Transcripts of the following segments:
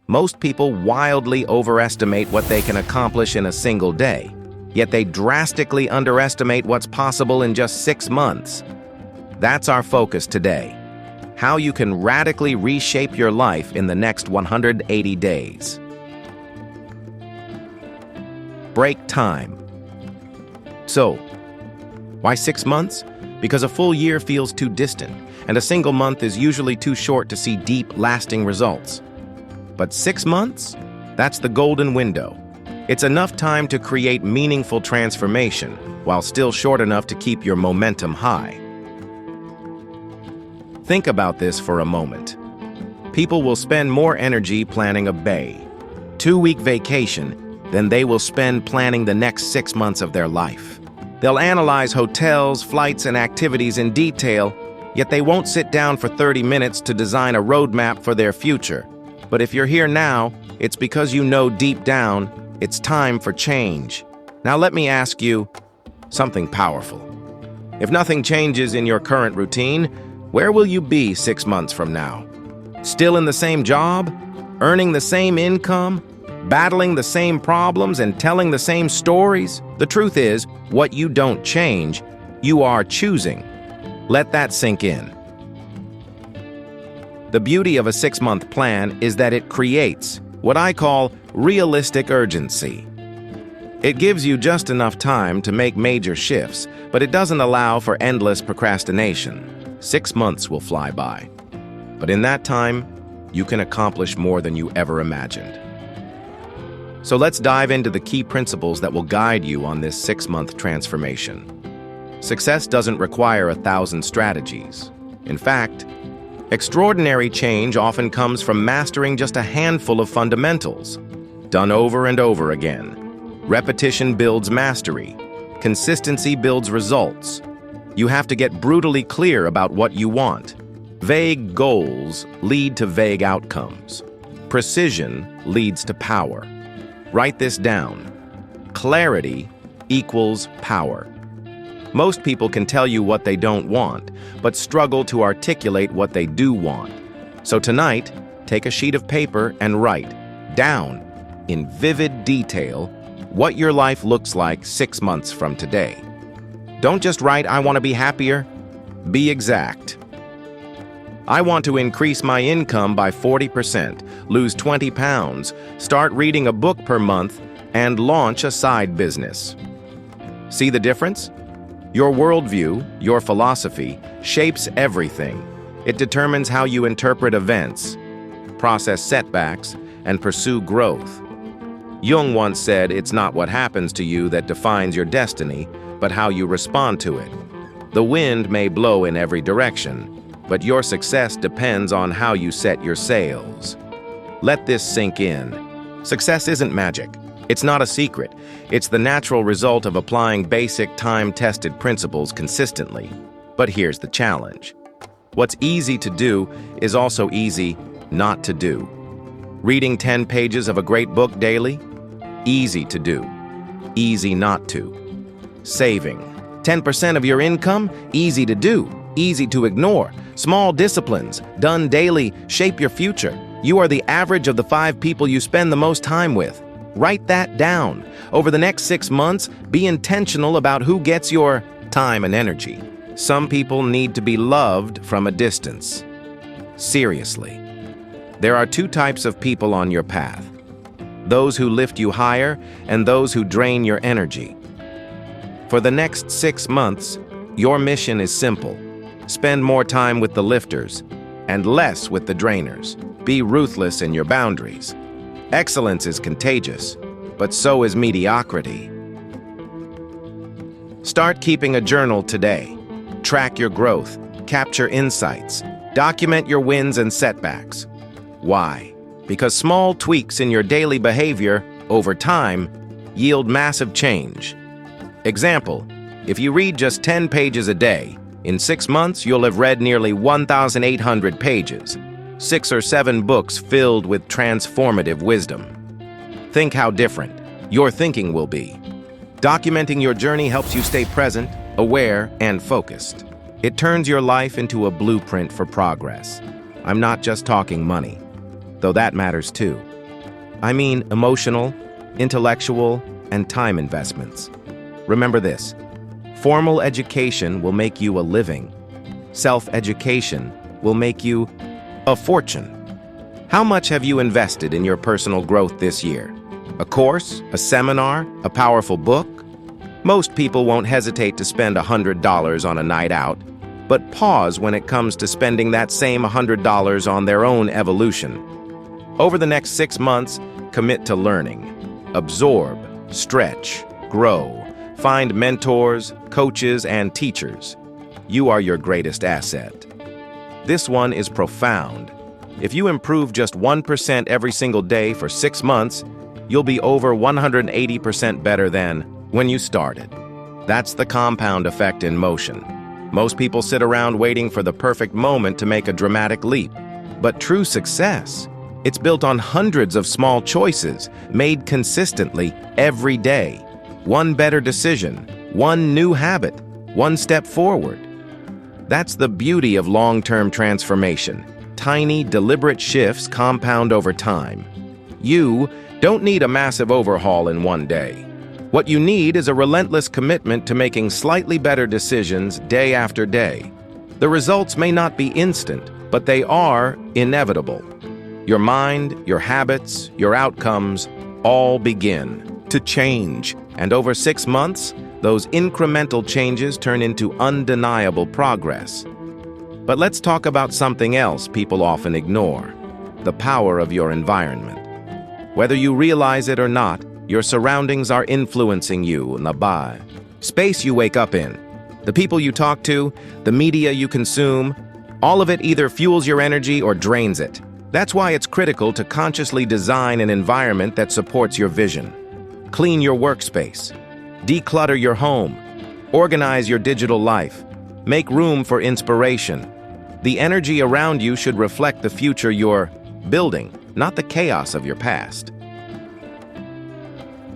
Most people wildly overestimate what they can accomplish in a single day, yet they drastically underestimate what's possible in just 6 months. That's our focus today: how you can radically reshape your life in the next 180 days. Break time. So, why 6 months? Because a full year feels too distant, and a single month is usually too short to see deep, lasting results. But 6 months? That's the golden window. It's enough time to create meaningful transformation, while still short enough to keep your momentum high. Think about this for a moment. People will spend more energy planning a 2-week vacation than they will spend planning the next 6 months of their life. They'll analyze hotels, flights, and activities in detail, yet they won't sit down for 30 minutes to design a roadmap for their future. But if you're here now, it's because you know deep down it's time for change. Now let me ask you something powerful. If nothing changes in your current routine, where will you be 6 months from now? Still in the same job? Earning the same income? Battling the same problems and telling the same stories? The truth is, what you don't change, you are choosing. Let that sink in. The beauty of a 6-month plan is that it creates what I call realistic urgency. It gives you just enough time to make major shifts, but it doesn't allow for endless procrastination. 6 months will fly by. But in that time, you can accomplish more than you ever imagined. So let's dive into the key principles that will guide you on this 6-month transformation. Success doesn't require 1,000 strategies. In fact, extraordinary change often comes from mastering just a handful of fundamentals, done over and over again. Repetition builds mastery. Consistency builds results. You have to get brutally clear about what you want. Vague goals lead to vague outcomes. Precision leads to power. Write this down. Clarity equals power. Most people can tell you what they don't want, but struggle to articulate what they do want. So tonight, take a sheet of paper and write down, in vivid detail, what your life looks like 6 months from today. Don't just write, "I want to be happier." Be exact. I want to increase my income by 40%, lose 20 pounds, start reading a book per month, and launch a side business. See the difference? Your worldview, your philosophy, shapes everything. It determines how you interpret events, process setbacks, and pursue growth. Jung once said, "It's not what happens to you that defines your destiny, but how you respond to it." The wind may blow in every direction, but your success depends on how you set your sails. Let this sink in. Success isn't magic. It's not a secret. It's the natural result of applying basic time-tested principles consistently. But here's the challenge. What's easy to do is also easy not to do. Reading 10 pages of a great book daily? Easy to do. Easy not to. Saving 10% of your income? Easy to do. Easy to ignore. Small disciplines, done daily, shape your future. You are the average of the 5 people you spend the most time with. Write that down. Over the next 6 months, be intentional about who gets your time and energy. Some people need to be loved from a distance. Seriously. There are 2 types of people on your path: those who lift you higher and those who drain your energy. For the next 6 months, your mission is simple. Spend more time with the lifters and less with the drainers. Be ruthless in your boundaries. Excellence is contagious, but so is mediocrity. Start keeping a journal today. Track your growth, capture insights, document your wins and setbacks. Why? Because small tweaks in your daily behavior over time yield massive change. Example, if you read just 10 pages a day, in 6 months you'll have read nearly 1,800 pages, 6 or 7 books filled with transformative wisdom. Think how different your thinking will be. Documenting your journey helps you stay present, aware, and focused. It turns your life into a blueprint for progress. I'm not just talking money, though that matters too. I mean emotional, intellectual, and time investments. Remember this: formal education will make you a living. Self-education will make you a fortune. How much have you invested in your personal growth this year? A course, a seminar, a powerful book? Most people won't hesitate to spend $100 on a night out, but pause when it comes to spending that same $100 on their own evolution. Over the next 6 months, commit to learning. Absorb, stretch, grow. Find mentors, coaches, and teachers. You are your greatest asset. This one is profound. If you improve just 1% every single day for 6 months, you'll be over 180% better than when you started. That's the compound effect in motion. Most people sit around waiting for the perfect moment to make a dramatic leap. But true success, it's built on hundreds of small choices made consistently every day. One better decision, one new habit, one step forward. That's the beauty of long-term transformation. Tiny, deliberate shifts compound over time. You don't need a massive overhaul in one day. What you need is a relentless commitment to making slightly better decisions day after day. The results may not be instant, but they are inevitable. Your mind, your habits, your outcomes all begin to change. And over 6 months, those incremental changes turn into undeniable progress. But let's talk about something else people often ignore: the power of your environment. Whether you realize it or not, your surroundings are influencing you. The space you wake up in, the people you talk to, the media you consume, all of it either fuels your energy or drains it. That's why it's critical to consciously design an environment that supports your vision. Clean your workspace. Declutter your home. Organize your digital life. Make room for inspiration. The energy around you should reflect the future you're building, not the chaos of your past.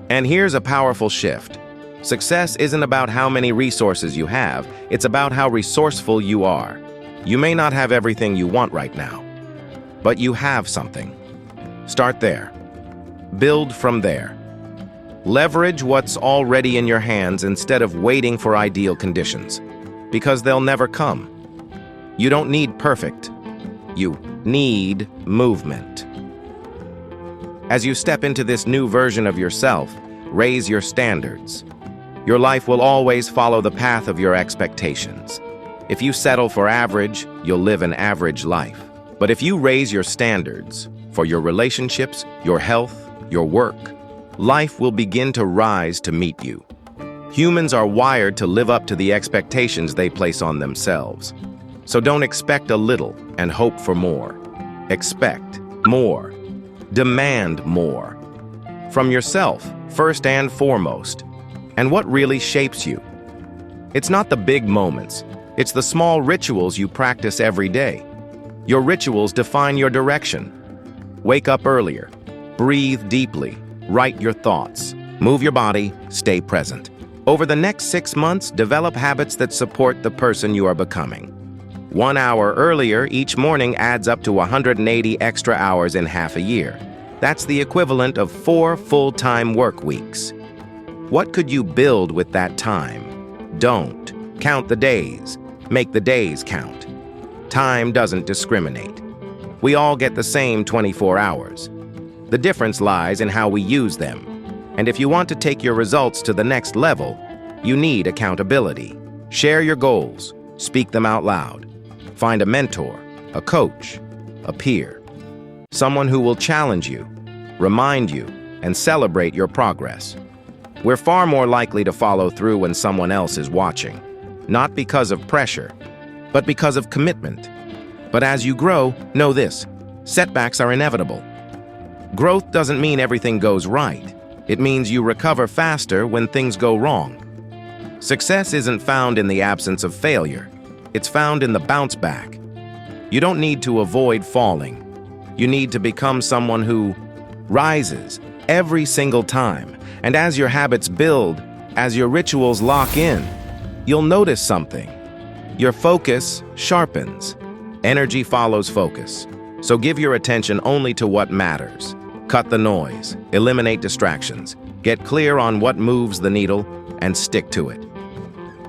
And here's a powerful shift. Success isn't about how many resources you have, it's about how resourceful you are. You may not have everything you want right now, but you have something. Start there. Build from there. Leverage what's already in your hands instead of waiting for ideal conditions, because they'll never come. You don't need perfect. You need movement. As you step into this new version of yourself, raise your standards. Your life will always follow the path of your expectations. If you settle for average, you'll live an average life. But if you raise your standards for your relationships, your health, your work, life will begin to rise to meet you. Humans are wired to live up to the expectations they place on themselves. So don't expect a little and hope for more. Expect more. Demand more. From yourself, first and foremost. And what really shapes you? It's not the big moments. It's the small rituals you practice every day. Your rituals define your direction. Wake up earlier. Breathe deeply. Write your thoughts. Move your body. Stay present. Over the next 6 months, develop habits that support the person you are becoming. 1 hour earlier each morning adds up to 180 extra hours in half a year. That's the equivalent of 4 full-time work weeks. What could you build with that time? Don't. Count the days. Make the days count. Time doesn't discriminate. We all get the same 24 hours. The difference lies in how we use them. And if you want to take your results to the next level, you need accountability. Share your goals. Speak them out loud. Find a mentor, a coach, a peer. Someone who will challenge you, remind you, and celebrate your progress. We're far more likely to follow through when someone else is watching. Not because of pressure, but because of commitment. But as you grow, know this: setbacks are inevitable. Growth doesn't mean everything goes right. It means you recover faster when things go wrong. Success isn't found in the absence of failure. It's found in the bounce back. You don't need to avoid falling. You need to become someone who rises every single time. And as your habits build, as your rituals lock in, you'll notice something. Your focus sharpens. Energy follows focus. So give your attention only to what matters. Cut the noise, eliminate distractions, get clear on what moves the needle, and stick to it.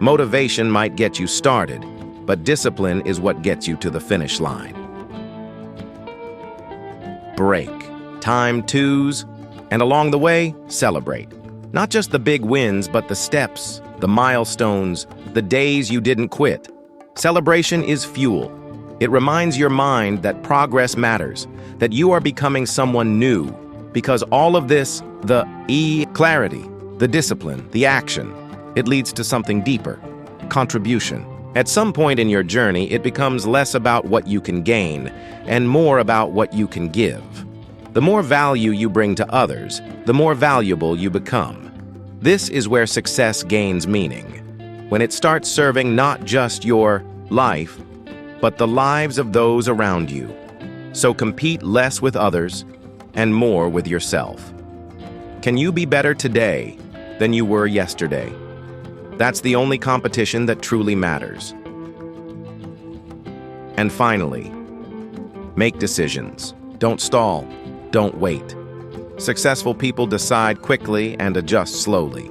Motivation might get you started, but discipline is what gets you to the finish line. Break. Time twos, and along the way, celebrate. Not just the big wins, but the steps, the milestones, the days you didn't quit. Celebration is fuel. It reminds your mind that progress matters, that you are becoming someone new, because all of this, the clarity, the discipline, the action, it leads to something deeper, contribution. At some point in your journey, it becomes less about what you can gain and more about what you can give. The more value you bring to others, the more valuable you become. This is where success gains meaning, when it starts serving not just your life, but the lives of those around you. So compete less with others and more with yourself. Can you be better today than you were yesterday? That's the only competition that truly matters. And finally, make decisions. Don't stall. Don't wait. Successful people decide quickly and adjust slowly.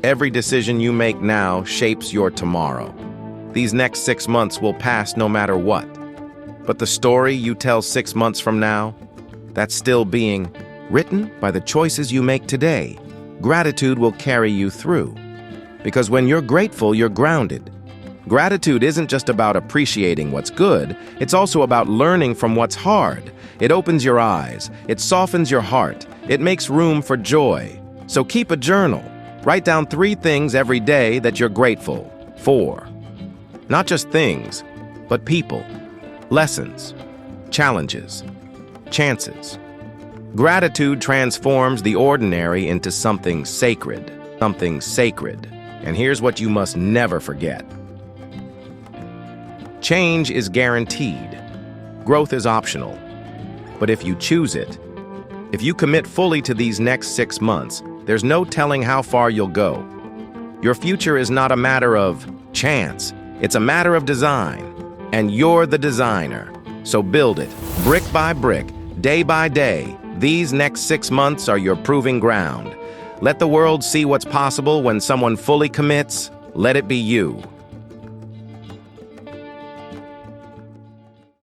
Every decision you make now shapes your tomorrow. These next 6 months will pass no matter what. But the story you tell 6 months from now, that's still being written by the choices you make today. Gratitude will carry you through. Because when you're grateful, you're grounded. Gratitude isn't just about appreciating what's good, it's also about learning from what's hard. It opens your eyes, it softens your heart, it makes room for joy. So keep a journal. Write down 3 things every day that you're grateful for. Not just things, but people, lessons, challenges, chances. Gratitude transforms the ordinary into something sacred. And here's what you must never forget. Change is guaranteed. Growth is optional. But if you choose it, if you commit fully to these next 6 months, there's no telling how far you'll go. Your future is not a matter of chance. It's a matter of design, and you're the designer. So build it, brick by brick, day by day. These next 6 months are your proving ground. Let the world see what's possible when someone fully commits. Let it be you.